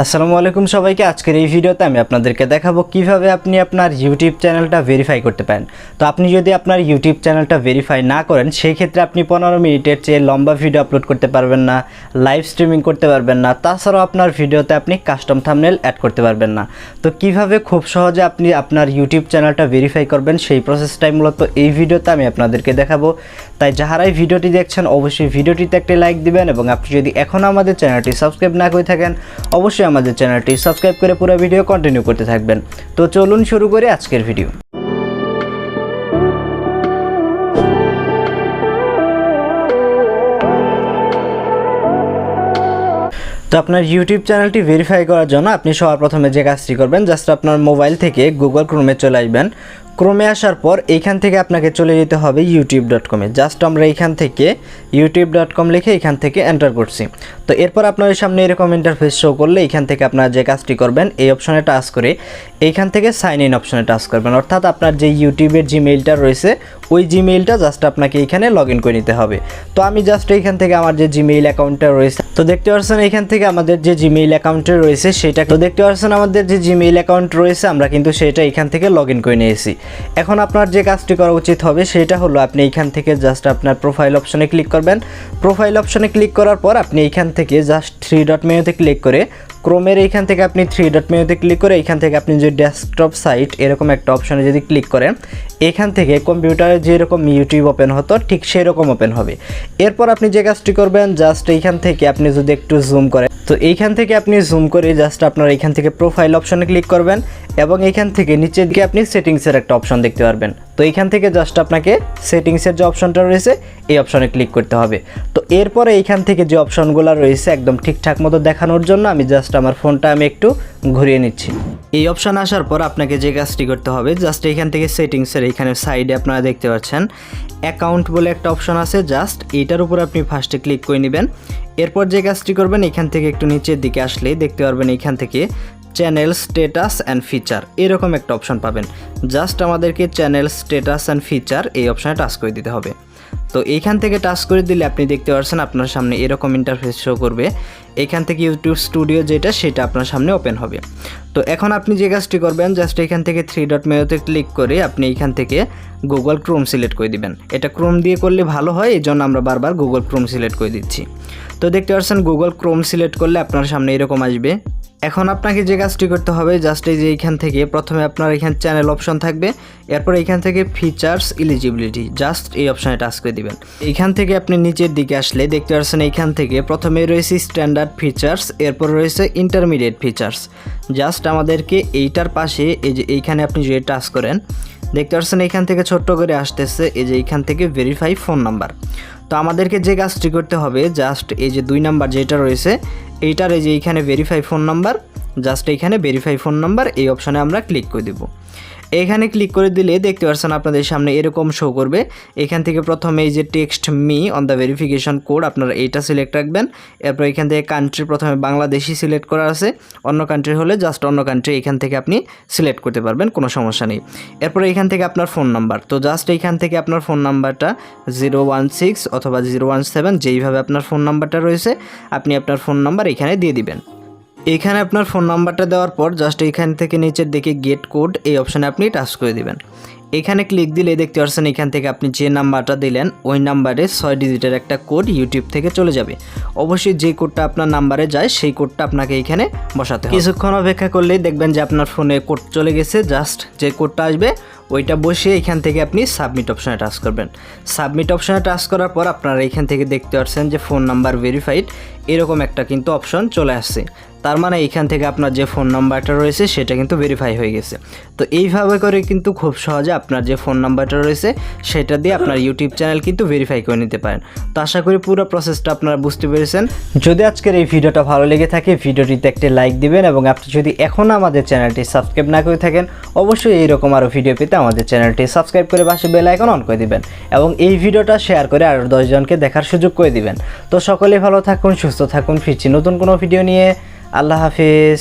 আসসালামু আলাইকুম সবাইকে। আজকের এই ভিডিওতে আমি আপনাদেরকে দেখাবো কিভাবে আপনি আপনার ইউটিউব চ্যানেলটা ভেরিফাই করতে পারেন। তো আপনি যদি আপনার ইউটিউব চ্যানেলটা ভেরিফাই না করেন সেই ক্ষেত্রে আপনি 15 মিনিটের চেয়ে লম্বা ভিডিও আপলোড করতে পারবেন না, লাইভ স্ট্রিমিং করতে পারবেন না, তাছাড়াও আপনার ভিডিওতে আপনি কাস্টম থাম্বনেল অ্যাড করতে পারবেন না। তো কিভাবে খুব সহজে আপনি আপনার ইউটিউব চ্যানেলটা ভেরিফাই করবেন সেই প্রসেসটাই মূলত এই ভিডিওতে আমি আপনাদেরকে দেখাবো। তাই যারাই ভিডিওটি দেখছেন অবশ্যই ভিডিওটিতে একটি লাইক দিবেন এবং আপনি যদি এখনও আমাদের চ্যানেলটি সাবস্ক্রাইব না করে থাকেন অবশ্যই আমাদের চ্যানেলটি সাবস্ক্রাইব করে পুরো ভিডিও কন্টিনিউ করতে থাকবেন। তো চলুন শুরু করি আজকের ভিডিও। তো আপনার ইউটিউব চ্যানেলটি ভেরিফাই করার জন্য আপনি সবার প্রথমে যে কাজটি করবেন, জাস্ট আপনার মোবাইল থেকে গুগল ক্রোমে চলে আসবেন। ক্রোমে আসার পর এইখান থেকে আপনাকে চলে যেতে হবে youtube.com-এ। জাস্ট আমরা এইখান থেকে youtube.com লিখে এখান থেকে এন্টার করছি। তো এরপর আপনার সামনে এরকম ইন্টারফেস শো করলে এইখান থেকে আপনার যে কাজটি করবেন এই অপশনে টাচ করে এইখান থেকে সাইন ইন অপশনে টাচ করবেন, অর্থাৎ আপনার যে ইউটিউবের জিমেইলটা রয়েছে ওই জিমেইলটা জাস্ট আপনাকে এইখানে লগ ইন করে নিতে হবে। তো আমি জাস্ট এইখান থেকে আমার যে জিমেইল অ্যাকাউন্টটা রয়েছে তো দেখতে পাচ্ছেন এইখান থেকে আমাদের যে জিমেইল অ্যাকাউন্টে রয়েছে সেটা তো দেখতে পাচ্ছেন আমাদের যে জিমেইল অ্যাকাউন্ট রয়েছে আমরা কিন্তু সেটা এখান থেকে লগ ইন করে নিয়েছি। এখন আপনার যে কাজটি করা উচিত হবে সেটা হলো আপনি এইখান থেকে জাস্ট আপনার প্রোফাইল অপশনে ক্লিক করবেন। প্রোফাইল অপশনে ক্লিক করার পর আপনি এইখান থেকে জাস্ট 3 ডট মেনুতে ক্লিক করে ক্রোমের এইখান থেকে আপনি 3 ডট মেনুতে ক্লিক করে এইখান থেকে আপনি যে ডেস্কটপ সাইট এরকম একটা অপশনে যদি ক্লিক করেন এখান থেকে কম্পিউটারে যেরকম ইউটিউব ওপেন হতো ঠিক সেরকম ওপেন হবে। এরপর আপনি যে কাজটি করবেন জাস্ট এইখান থেকে আপনি যদি একটু জুম করেন তো এইখান থেকে আপনি জুম করে জাস্ট আপনার এইখান থেকে প্রোফাইল অপশনে ক্লিক করবেন এবং এইখান থেকে নিচের দিকে আপনি সেটিংসের একটা অপশন দেখতে পারবেন। তো এইখান থেকে জাস্ট আপনাকে সেটিংসের যে অপশনটা রয়েছে এই অপশনে ক্লিক করতে হবে। তো এরপরে এইখান থেকে যে অপশনগুলো রয়েছে একদম ঠিকঠাক মতো দেখানোর জন্য আমি জাস্ট আমার ফোনটা আমি একটু ঘুরিয়ে নিচ্ছি। এই অপশন আসার পর আপনাকে যে কাজটি করতে হবে জাস্ট এইখান থেকে সেটিংসের এইখানে সাইডে আপনারা দেখতে পাচ্ছেন অ্যাকাউন্ট বলে একটা অপশন আছে, জাস্ট এইটার উপর আপনি ফার্স্টে ক্লিক করে নেবেন। এরপর যে কাজটি করবেন এখান থেকে একটু নিচের দিকে আসলে দেখতে পারবেন এইখান থেকে চ্যানেল স্ট্যাটাস অ্যান্ড ফিচার এরকম একটা অপশন পাবেন। জাস্ট আমাদেরকে চ্যানেল স্ট্যাটাস অ্যান্ড ফিচার এই অপশানে টাচ করে দিতে হবে। তো এইখান থেকে টাচ করে দিলে আপনি দেখতে পাচ্ছেন আপনার সামনে এরকম ইন্টারফেস শো করবে। এখান থেকে ইউটিউব স্টুডিও যেটা সেটা আপনার সামনে ওপেন হবে। তো এখন আপনি যে কাজটি করবেন জাস্ট এখান থেকে 3 ডট মেনুতে ক্লিক করে আপনি এইখান থেকে গুগল ক্রোম সিলেক্ট করে দিবেন। এটা ক্রোম দিয়ে করলে ভালো হয়, এই জন্য আমরা বারবার গুগল ক্রোম সিলেক্ট করে দিচ্ছি। তো দেখতে পাচ্ছেন গুগল ক্রোম সিলেক্ট করলে আপনার সামনে এরকম আসবে। এখন আপনাকে যে কাজটি করতে হবে জাস্ট এই যে এইখান থেকে প্রথমে আপনার এখানে চ্যানেল অপশন থাকবে, এরপর এইখান থেকে ফিচার্স এলিজিবিলিটি জাস্ট এই অপশানে টাচ করে দিবেন। এইখান থেকে আপনি নিচের দিকে আসলে দেখতে পাচ্ছেন এইখান থেকে প্রথমে রয়েছে স্ট্যান্ডার্ড ফিচার্স, এরপর রয়েছে ইন্টারমিডিয়েট ফিচার্স। জাস্ট আমাদেরকে এইটার পাশে এই যে এইখানে আপনি যদি টাচ করেন দেখতে পাচ্ছেন এইখান থেকে ছোট্ট করে আসতেছে এই যে এইখান থেকে ভেরিফাই ফোন নাম্বার। তো আমাদেরকে যে কাজটি করতে হবে জাস্ট এই যে 2 নাম্বার যেটা রয়েছে এইটার এই যে এইখানে ভেরিফাই ফোন নাম্বার, জাস্ট এইখানে ভেরিফাই ফোন নাম্বার এই অপশানে আমরা ক্লিক করে দেব। এখানে ক্লিক করে দিলে দেখতে পাচ্ছেন আপনাদের সামনে এরকম শো করবে। এখান থেকে প্রথমে এই যে text me on the verification code আপনারা এইটা সিলেক্ট রাখবেন। এরপর এখান থেকে কান্ট্রি প্রথমে বাংলাদেশি সিলেক্ট করা আছে, অন্য কান্ট্রি হলে জাস্ট অন্য কান্ট্রি এখান থেকে আপনি সিলেক্ট করতে পারবেন, কোনো সমস্যা নেই। এরপর এখান থেকে আপনার ফোন নাম্বার, তো জাস্ট এইখান থেকে আপনার ফোন নাম্বারটা 016 অথবা 017 যেইভাবে আপনার ফোন নাম্বারটা রয়েছে আপনি আপনার ফোন নাম্বার এখানে দিয়ে দিবেন। এখানে আপনার ফোন নাম্বারটা দেওয়ার পর জাস্ট এইখান থেকে নিচের দিকে গেট কোড এই অপশানে আপনি টাচ করে দিবেন। এখানে ক্লিক দিলে দেখতে পাচ্ছেন এখান থেকে আপনি যে নাম্বারটা দিলেন ওই নাম্বারে 6 ডিজিটের একটা কোড ইউটিউব থেকে চলে যাবে। অবশ্যই যে কোডটা আপনার নাম্বারে যায় সেই কোডটা আপনাকে এখানে বসাতে হবে। কিছুক্ষণ অপেক্ষা করলেই দেখবেন যে আপনার ফোনে কোড চলে গেছে। জাস্ট যে কোডটা আসবে ওইটা বসিয়ে এখান থেকে আপনি সাবমিট অপশানে টাচ করবেন। সাবমিট অপশানে টাচ করার পর আপনারা এখান থেকে দেখতে পাচ্ছেন যে ফোন নাম্বার ভেরিফাইড এরকম একটা কিন্তু অপশন চলে আসছে। তার মানে এইখান থেকে আপনার যে ফোন নাম্বারটা রয়েছে সেটা কিন্তু ভেরিফাই হয়ে গেছে। তো এইভাবে করে কিন্তু খুব সহজে আপনার যে ফোন নাম্বারটা রয়েছে সেটা দিয়ে আপনার ইউটিউব চ্যানেল কিন্তু ভেরিফাই করে নিতে পারেন। তো আশা করি পুরো প্রসেসটা আপনারা বুঝতে পেরেছেন। যদি আজকের এই ভিডিওটা ভালো লেগে থাকে ভিডিওটিতে একটি লাইক দিবেন এবং আপনি যদি এখনও আমাদের চ্যানেলটি সাবস্ক্রাইব না করে থাকেন অবশ্যই এইরকম আরও ভিডিও পেতে আমাদের চ্যানেলটি সাবস্ক্রাইব করে পাশে বেল আইকন অন করে দিবেন এবং এই ভিডিওটা শেয়ার করে আরও 10 জনকে দেখার সুযোগ করে দিবেন। তো সকলেই ভালো থাকুন, সুস্থ থাকুন, ফিরছি নতুন কোনো ভিডিও নিয়ে। আল্লাহ হাফিজ।